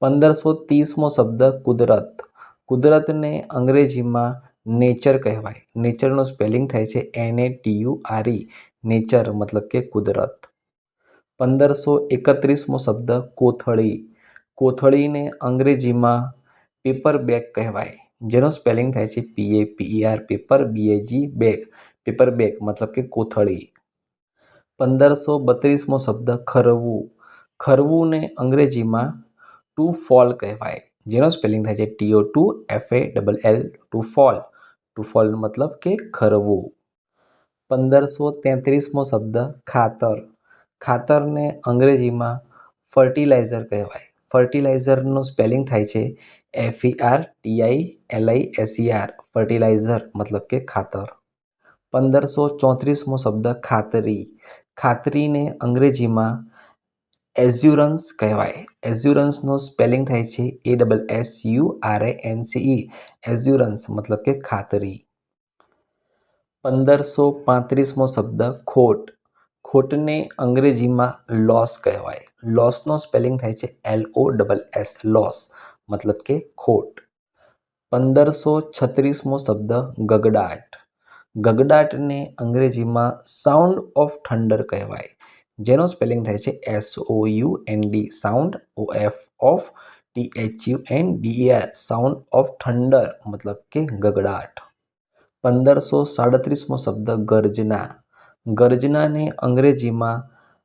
1530મો શબ્દ કુદરત. કુદરતને અંગ્રેજીમાં નેચર કહેવાય. નેચરનું સ્પેલિંગ થાય છે NATURE, નેચર મતલબ કે કુદરત. 1531મો શબ્દ કોથળી. કોથળીને અંગ્રેજીમાં પેપર બેગ કહેવાય, જેનું સ્પેલિંગ થાય છે PAPER, paper BAG, bag, paper bag મતલબ કે કોથળી. 1532મો શબ્દ ખરવું. ખરવુંને અંગ્રેજીમાં ટુ ફોલ કહેવાય, જેનો સ્પેલિંગ થાય છે TO2FALL, two fall. Two fall મતલબ કે ખરવું. 1533મો શબ્દ ખાતર. ખાતરને અંગ્રેજીમાં ફર્ટિલાઇઝર કહેવાય. ફર્ટિલાઇઝરનું સ્પેલિંગ થાય છે FERTILIZER, ફર્ટિલાઇઝર મતલબ કે ખાતર. 1534મો શબ્દ ખાતરી. ખાતરીને અંગ્રેજીમાં એઝ્યુરન્સ કહેવાય. એઝ્યુરન્સનું સ્પેલિંગ થાય છે ASSURANCE, એઝ્યુરન્સ મતલબ કે ખાતરી. 1535મો શબ્દ ખોટ. ખોટને અંગ્રેજીમાં લોસ કહેવાય. લોસનો સ્પેલિંગ થાય છે LOSS, લોસ મતલબ કે ખોટ. 1536મો શબ્દ ગગડાટ. ગગડાટને અંગ્રેજીમાં સાઉન્ડ ઓફ થંડર કહેવાય, જેનો સ્પેલિંગ થાય છે SOUND, sound OF THUNDER, sound of thunder મતલબ કે ગગડાટ. 1537મો શબ્દ ગર્જના. ગર્જનાને અંગ્રેજીમાં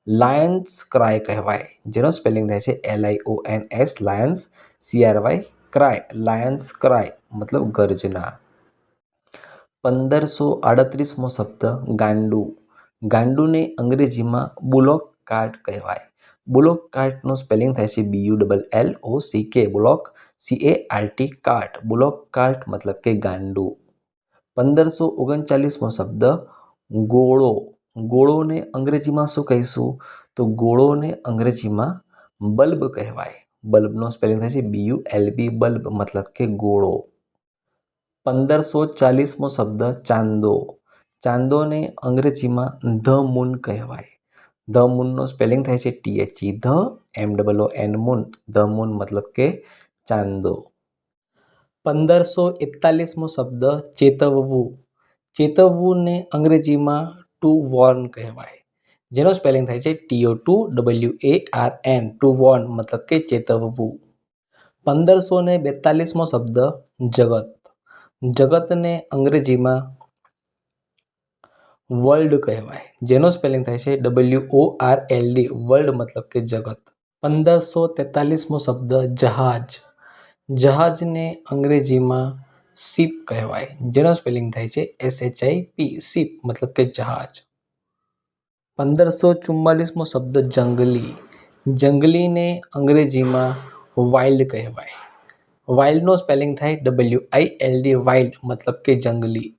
લાયન્સ ક્રાય કહેવાય, જેનો સ્પેલિંગ થાય છે LIONS, Lions, CRY, cry, Lions cry મતલબ ગર્જના. 1538મો શબ્દ ગાંડું. ગાંડુને અંગ્રેજીમાં બુલોક કાર્ટ કહેવાય. બુલોક કાર્ટનું સ્પેલિંગ થાય છે BULLOCK, બુલોક, CART, કાર્ટ, બુલોક કાર્ટ મતલબ કે ગાંડું. 1539મો શબ્દ ગોળો. ગોળોને અંગ્રેજીમાં શું કહીશું? તો ગોળોને અંગ્રેજીમાં બલ્બ કહેવાય. બલ્બનો સ્પેલિંગ થાય છે BULB, બલ્બ મતલબ કે ગોળો. 1540મો શબ્દ ચાંદો. ચાંદોને અંગ્રેજીમાં ધ મૂન કહેવાય. ધ મૂનનો સ્પેલિંગ થાય છે THE મૂન, ધ મૂન મતલબ કે ચાંદો. 1541મો શબ્દ ચેતવવું. ચેતવવુંને અંગ્રેજીમાં ટુ વોર્ન કહેવાય, જેનો સ્પેલિંગ થાય છે TO2WARN, ટુ વોર્ન મતલબ કે ચેતવવું. 1542મો શબ્દ જગત. જગતને અંગ્રેજીમાં વર્લ્ડ કહેવાય, જેનો સ્પેલિંગ થાય છે WORLD, વર્લ્ડ મતલબ કે જગત. 1543મો શબ્દ જહાજ. જહાજને અંગ્રેજીમાં શિપ કહેવાય, જેનો સ્પેલિંગ થાય છે SHIP, શિપ મતલબ કે જહાજ. 1544મો શબ્દ જંગલી. જંગલીને અંગ્રેજીમાં વાઇલ્ડ કહેવાય. વાઇલ્ડનો સ્પેલિંગ થાય WILD, વાઇલ્ડ મતલબ કે જંગલી.